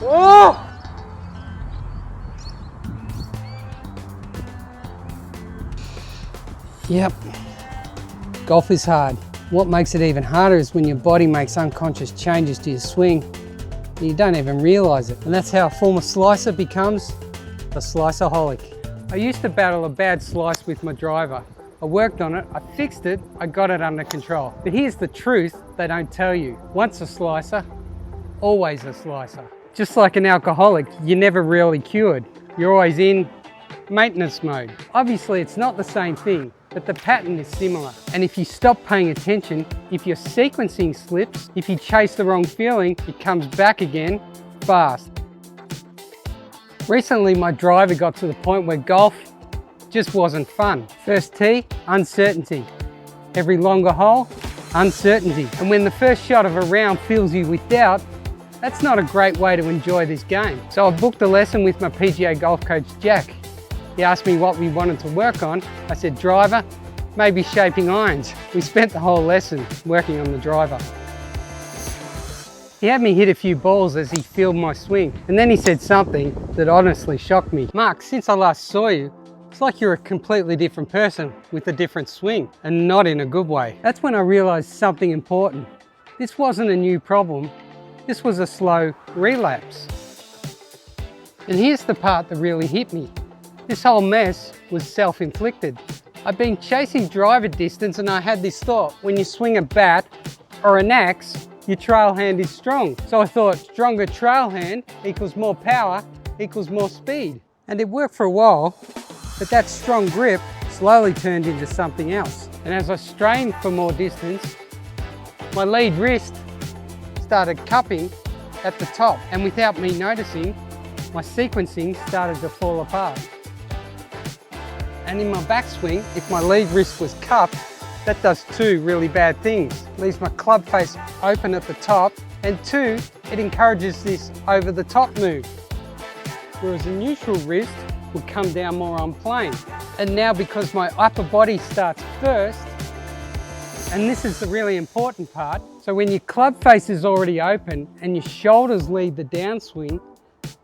Oh! Yep, golf is hard. What makes it even harder is when your body makes unconscious changes to your swing and you don't even realise it. And that's how a former slicer becomes a sliceaholic. I used to battle a bad slice with my driver. I worked on it, I fixed it, I got it under control. But here's the truth they don't tell you. Once a slicer, always a slicer. Just like an alcoholic, you're never really cured. You're always in maintenance mode. Obviously it's not the same thing, but the pattern is similar. And if you stop paying attention, if your sequencing slips, if you chase the wrong feeling, it comes back again fast. Recently my driver got to the point where golf just wasn't fun. First tee, uncertainty. Every longer hole, uncertainty. And when the first shot of a round fills you with doubt, that's not a great way to enjoy this game. So I booked a lesson with my PGA golf coach, Jack. He asked me what we wanted to work on. I said, driver, maybe shaping irons. We spent the whole lesson working on the driver. He had me hit a few balls as he filled my swing. And then he said something that honestly shocked me. Mark, since I last saw you, it's like you're a completely different person with a different swing, and not in a good way. That's when I realized something important. This wasn't a new problem. This was a slow relapse. And here's the part that really hit me. This whole mess was self-inflicted. I've been chasing driver distance and I had this thought, when you swing a bat or an axe, your trail hand is strong. So I thought stronger trail hand equals more power equals more speed. And it worked for a while, but that strong grip slowly turned into something else. And as I strained for more distance, my lead wrist started cupping at the top. And without me noticing, my sequencing started to fall apart. And in my backswing, if my lead wrist was cupped, that does two really bad things. Leaves my club face open at the top, and two, it encourages this over the top move. Whereas a neutral wrist would come down more on plane. And now because my upper body starts first, and this is the really important part, so when your club face is already open and your shoulders lead the downswing,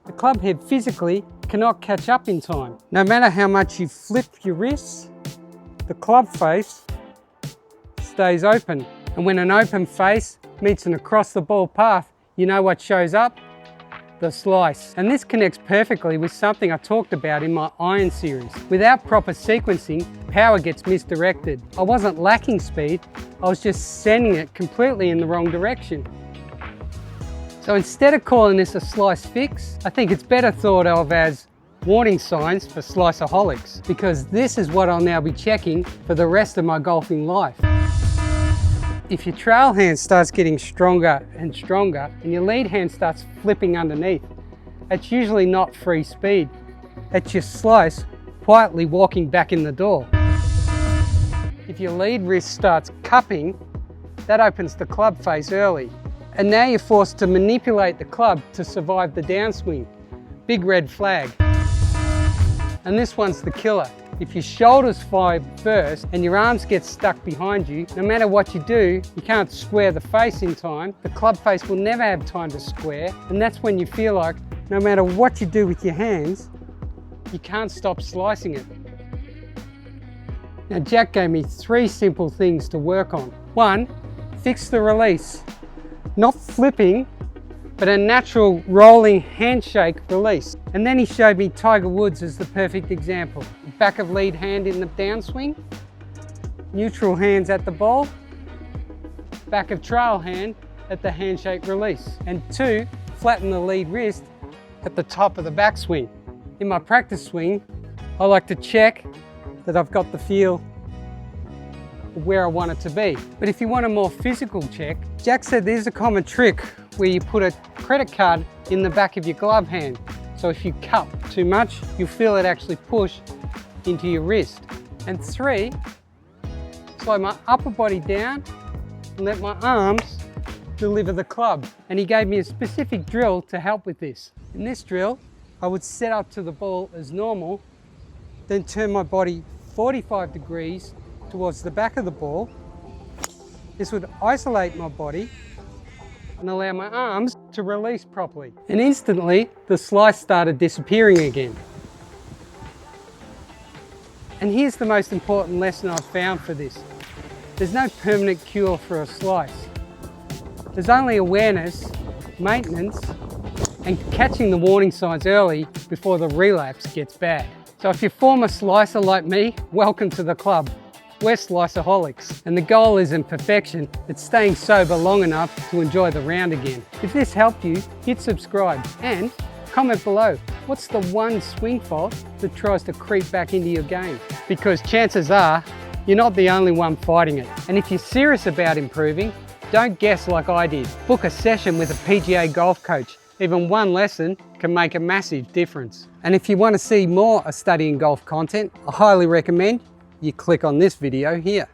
the club head physically cannot catch up in time. No matter how much you flip your wrists, the club face stays open. And when an open face meets an across the ball path, you know what shows up? The slice. And this connects perfectly with something I talked about in my iron series. Without proper sequencing, power gets misdirected. I wasn't lacking speed, I was just sending it completely in the wrong direction. So instead of calling this a slice fix, I think it's better thought of as warning signs for sliceaholics, because this is what I'll now be checking for the rest of my golfing life. If your trail hand starts getting stronger and stronger and your lead hand starts flipping underneath, it's usually not free speed. It's your slice quietly walking back in the door. If your lead wrist starts cupping, that opens the club face early. And now you're forced to manipulate the club to survive the downswing. Big red flag. And this one's the killer. If your shoulders fire first and your arms get stuck behind you, no matter what you do, you can't square the face in time. The club face will never have time to square. And that's when you feel like no matter what you do with your hands, you can't stop slicing it. Now Jack gave me 3 simple things to work on. 1, fix the release. Not flipping, but a natural rolling handshake release. And then he showed me Tiger Woods as the perfect example. Back of lead hand in the downswing, neutral hands at the ball, back of trail hand at the handshake release. And 2, flatten the lead wrist at the top of the backswing. In my practice swing, I like to check that I've got the feel where I want it to be. But if you want a more physical check, Jack said there's a common trick where you put a credit card in the back of your glove hand. So if you cup too much, you'll feel it actually push into your wrist. And 3, slow my upper body down and let my arms deliver the club. And he gave me a specific drill to help with this. In this drill, I would set up to the ball as normal, then turn my body 45 degrees towards the back of the ball. This would isolate my body and allow my arms to release properly. And instantly, the slice started disappearing again. And here's the most important lesson I've found for this. There's no permanent cure for a slice. There's only awareness, maintenance, and catching the warning signs early before the relapse gets bad. So if you're a former slicer like me, welcome to the club. We're sliceaholics, and the goal isn't perfection, it's staying sober long enough to enjoy the round again. If this helped you, hit subscribe and comment below. What's the one swing fault that tries to creep back into your game? Because chances are, you're not the only one fighting it. And if you're serious about improving, don't guess like I did. Book a session with a PGA golf coach. Even one lesson can make a massive difference. And if you want to see more of studying golf content, I highly recommend you click on this video here.